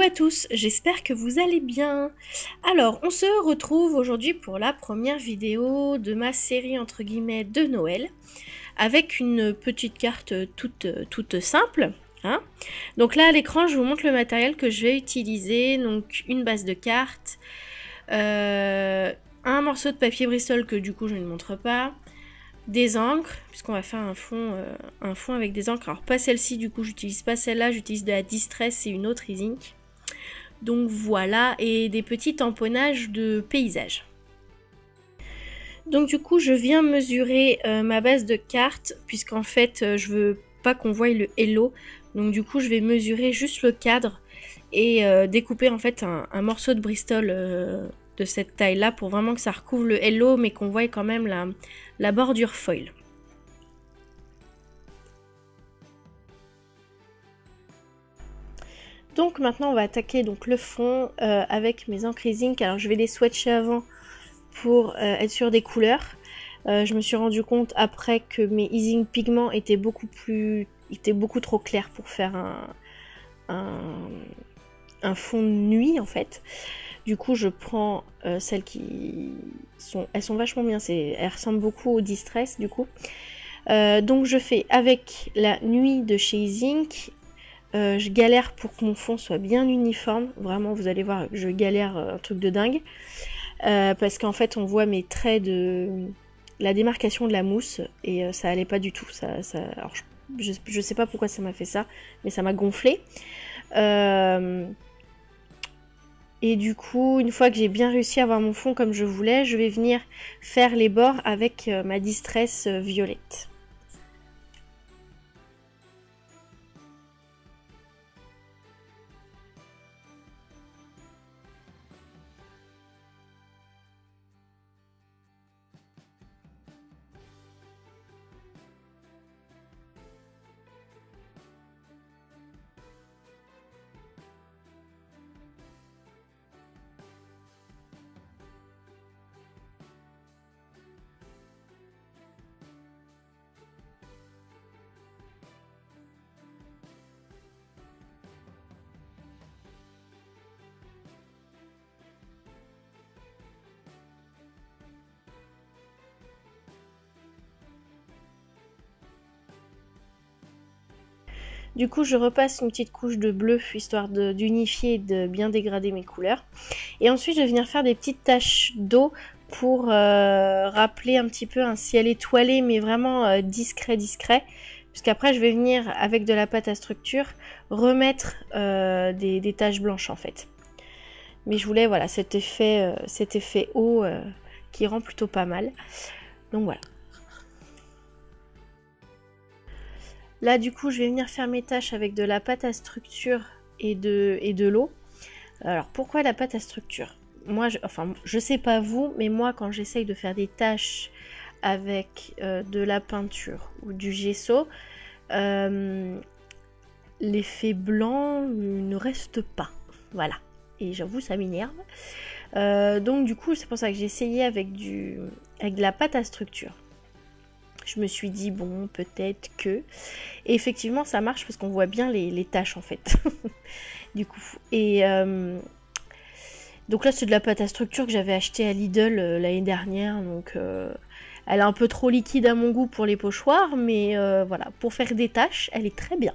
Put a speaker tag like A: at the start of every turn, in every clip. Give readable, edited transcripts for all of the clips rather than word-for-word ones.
A: à tous, j'espère que vous allez bien. Alors, on se retrouve aujourd'hui pour la première vidéo de ma série entre guillemets de Noël, avec une petite carte toute simple. Hein. Donc là à l'écran, je vous montre le matériel que je vais utiliser. Donc une base de cartes, un morceau de papier Bristol que du coup je ne montre pas, des encres, puisqu'on va faire un fond avec des encres. Alors pas celle-ci, du coup j'utilise pas celle-là, j'utilise de la Distress et une autre e-ink. Donc voilà, et des petits tamponnages de paysage. Donc du coup je viens mesurer ma base de cartes, puisqu'en fait je veux pas qu'on voie le hello. Donc du coup je vais mesurer juste le cadre et découper en fait un morceau de Bristol de cette taille là pour vraiment que ça recouvre le hello mais qu'on voie quand même la bordure foil. Donc maintenant on va attaquer donc le fond avec mes encres e-ink. Alors je vais les swatcher avant pour être sûr des couleurs. Je me suis rendu compte après que mes e-ink pigments étaient beaucoup trop clairs pour faire un fond de nuit en fait. Du coup je prends celles qui sont... Elles sont vachement bien, elles ressemblent beaucoup au Distress du coup. Donc je fais avec la nuit de chez e-ink. Je galère pour que mon fond soit bien uniforme. Vraiment vous allez voir, je galère un truc de dingue. Parce qu'en fait on voit mes traits de... la démarcation de la mousse et ça allait pas du tout. Alors je sais pas pourquoi ça m'a fait ça, mais ça m'a gonflé. Et du coup, une fois que j'ai bien réussi à avoir mon fond comme je voulais, je vais venir faire les bords avec ma Distress violette. Du coup, je repasse une petite couche de bleu, histoire d'unifier et de bien dégrader mes couleurs. Et ensuite, je vais venir faire des petites taches d'eau pour rappeler un petit peu un ciel étoilé, mais vraiment discret. Puisqu'après, je vais venir, avec de la pâte à structure, remettre des taches blanches, en fait. Mais je voulais, voilà, cet effet eau qui rend plutôt pas mal. Donc voilà. Là du coup je vais venir faire mes tâches avec de la pâte à structure et de l'eau. Alors pourquoi la pâte à structure? Moi, je sais pas vous, mais moi quand j'essaye de faire des tâches avec de la peinture ou du gesso, l'effet blanc ne reste pas. Voilà. Et j'avoue ça m'énerve. Donc du coup c'est pour ça que j'ai essayé avec de la pâte à structure. Je me suis dit bon peut-être que... Et effectivement ça marche parce qu'on voit bien les taches en fait. Du coup. Et donc là c'est de la pâte à structure que j'avais acheté à Lidl l'année dernière. Donc elle est un peu trop liquide à mon goût pour les pochoirs. Mais voilà, pour faire des taches elle est très bien.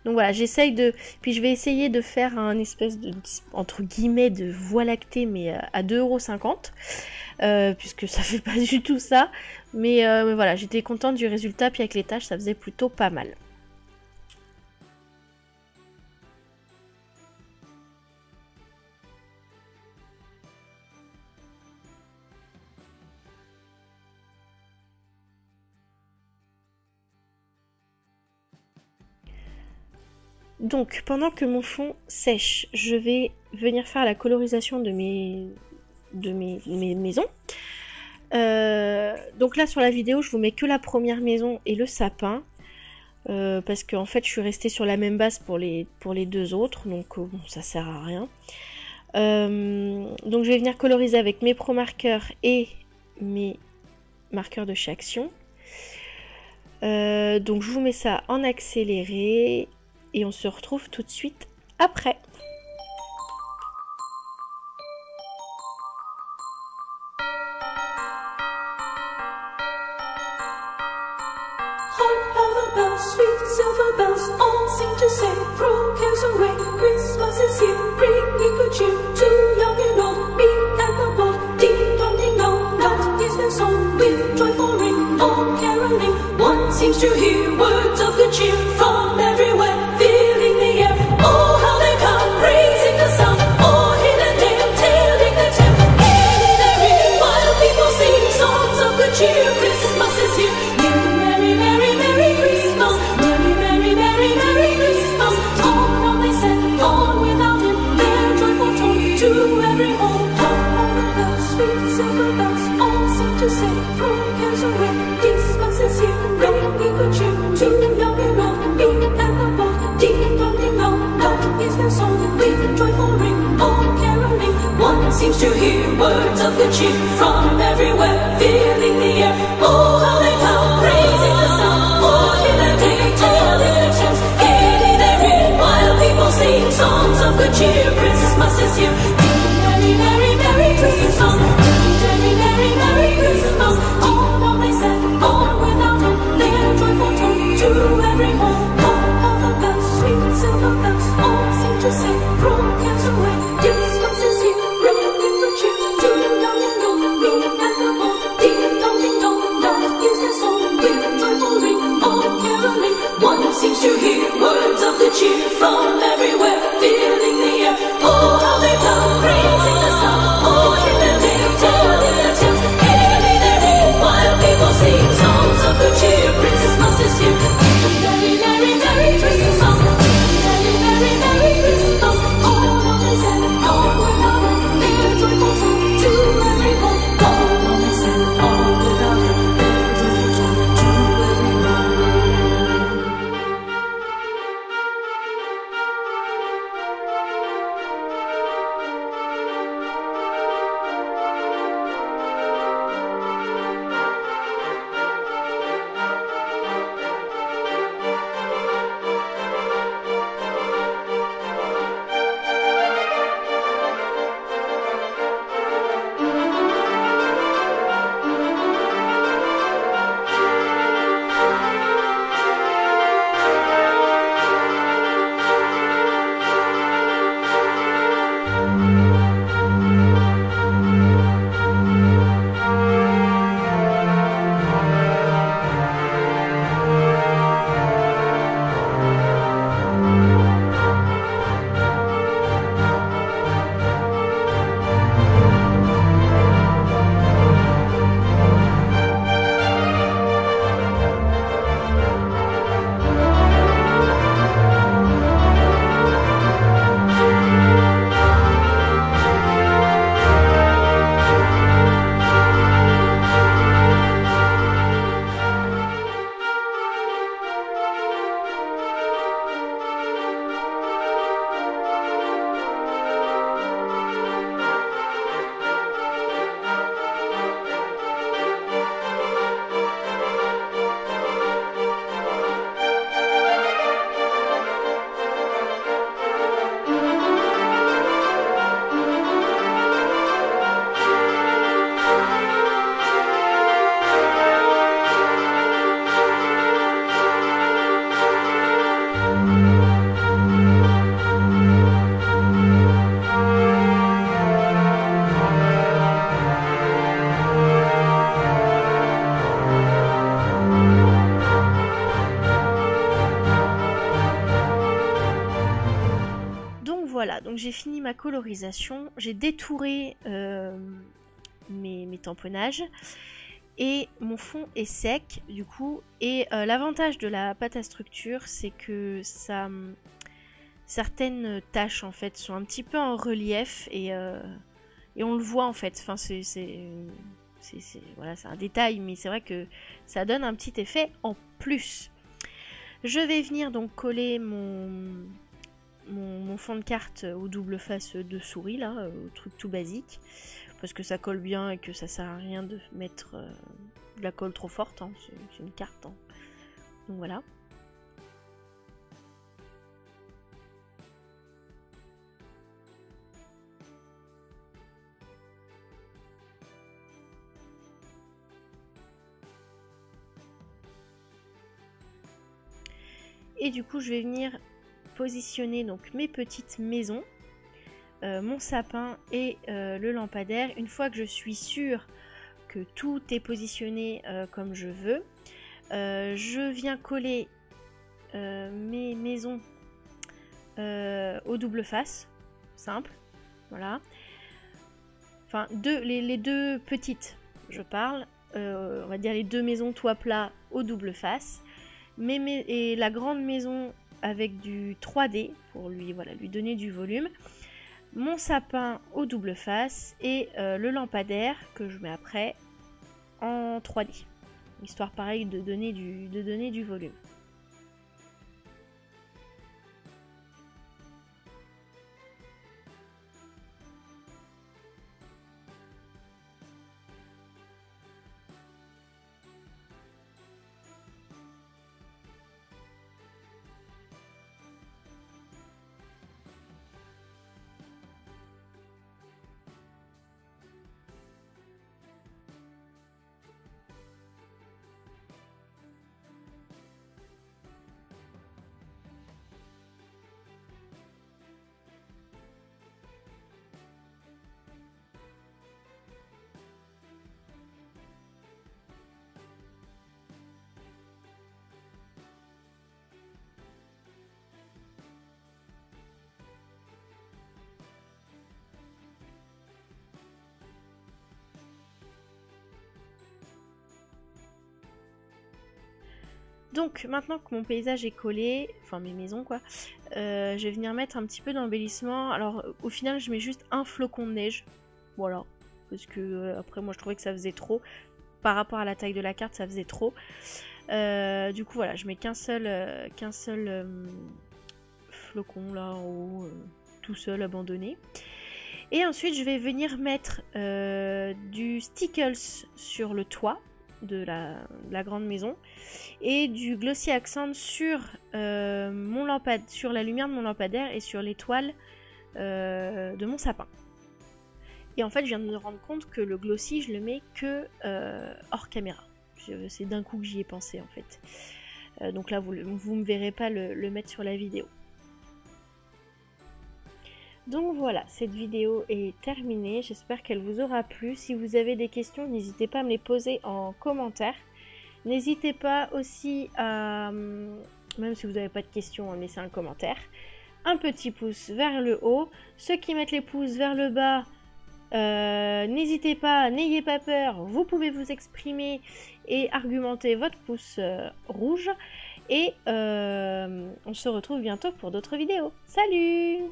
A: Donc voilà, j'essaye de... Puis je vais essayer de faire un espèce de... entre guillemets de voie lactée mais à 2,50 €. Puisque ça fait pas du tout ça. Mais voilà, j'étais contente du résultat. Puis avec les tâches, ça faisait plutôt pas mal. Donc, pendant que mon fond sèche, je vais venir faire la colorisation de mes maisons. Donc là sur la vidéo je vous mets que la première maison et le sapin parce que en fait je suis restée sur la même base pour les deux autres, donc bon, ça sert à rien. Donc je vais venir coloriser avec mes pro marqueurs et mes marqueurs de chez Action. Donc je vous mets ça en accéléré et on se retrouve tout de suite après.
B: Hark how the bells, sweet silver bells, all seem to say, throw cares away, Christmas is here, bringing good cheer to young and old, meek and the bold. Ding dong, that is their song, with joyful ring, all caroling. One seems to hear words of good cheer from everywhere, filling the air. Oh, how they come, praising the sun, all hidden there, telling their tale. Gayly they ring, while people sing songs of good cheer. Christmas is here. Merry, merry, merry Christmas. Merry, merry, merry, merry Christmas. On they send, on without him, their joyful tone to every home. Hark how the bells, sweet silver bells, all seem to say, throw cares away. Christmas is here, bringing good cheer to young and old, meek and the bold. Ding dong, that is their song, with joyful ring, all caroling. One seems to hear words of good cheer from everywhere, filling the air. Oh, how they come, praising the sun, all hidden day, telling their tales. Gayly they ring, while people sing songs of good cheer. Christmas is here. Merry, merry, merry Christmas. Merry, merry, merry Christmas. On they send, on without him, their joyful tone to every home. Hark how the bells, sweet silver bells, all seem to say, throw cares away. Christmas is here, bringing good cheer to young and old, meek and the bold. Ding dong, that is their song, with joyful ring, all caroling. One seems to hear words of good cheer from everywhere, filling the air. Oh, how they come, praising the sun, all hidden day, telling their tales. Gayly they ring, while people sing songs of good cheer. Christmas is here. Merry, merry, merry Christmas. Merry, merry, merry Christmas. All they send, all without him, their joyful tone to every home. All they send, all without him, their joyful tone to every home.
A: Voilà, donc j'ai fini ma colorisation, j'ai détouré mes tamponnages et mon fond est sec du coup. Et l'avantage de la pâte à structure, c'est que ça, certaines taches en fait sont un petit peu en relief et on le voit en fait. Enfin, voilà, c'est un détail, mais c'est vrai que ça donne un petit effet en plus. Je vais venir donc coller mon fond de carte au double face de souris, là, au truc tout basique, parce que ça colle bien et que ça sert à rien de mettre de la colle trop forte, hein, c'est une carte. Hein. Donc voilà. Et du coup je vais venir positionner donc mes petites maisons, mon sapin et le lampadaire. Une fois que je suis sûre que tout est positionné comme je veux, je viens coller mes maisons au double face, simple, voilà. Enfin, les deux petites, je parle, on va dire les deux maisons toit plat au double face, et la grande maison avec du 3D pour lui donner du volume, mon sapin au double face et le lampadaire que je mets après en 3D, histoire pareil de donner du volume. Donc maintenant que mon paysage est collé, enfin mes maisons quoi, je vais venir mettre un petit peu d'embellissement. Alors au final je mets juste un flocon de neige, voilà, parce que après moi je trouvais que ça faisait trop, par rapport à la taille de la carte ça faisait trop. Du coup voilà, je mets qu'un seul flocon là en haut, tout seul abandonné. Et ensuite je vais venir mettre du stickles sur le toit de la grande maison et du glossy accent sur sur la lumière de mon lampadaire et sur l'étoile de mon sapin. Et en fait je viens de me rendre compte que le glossy je le mets que hors caméra. C'est d'un coup que j'y ai pensé en fait. Donc là vous me verrez pas le mettre sur la vidéo. Donc voilà, cette vidéo est terminée, j'espère qu'elle vous aura plu. Si vous avez des questions, n'hésitez pas à me les poser en commentaire. N'hésitez pas aussi à, même si vous n'avez pas de questions, à me laisser un commentaire. Un petit pouce vers le haut. Ceux qui mettent les pouces vers le bas, n'hésitez pas, n'ayez pas peur, vous pouvez vous exprimer et argumenter votre pouce rouge. Et on se retrouve bientôt pour d'autres vidéos. Salut!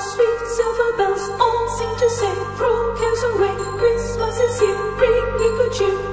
B: Sweet silver bells all seem to say, throw cares away, Christmas is here, bringing good cheer.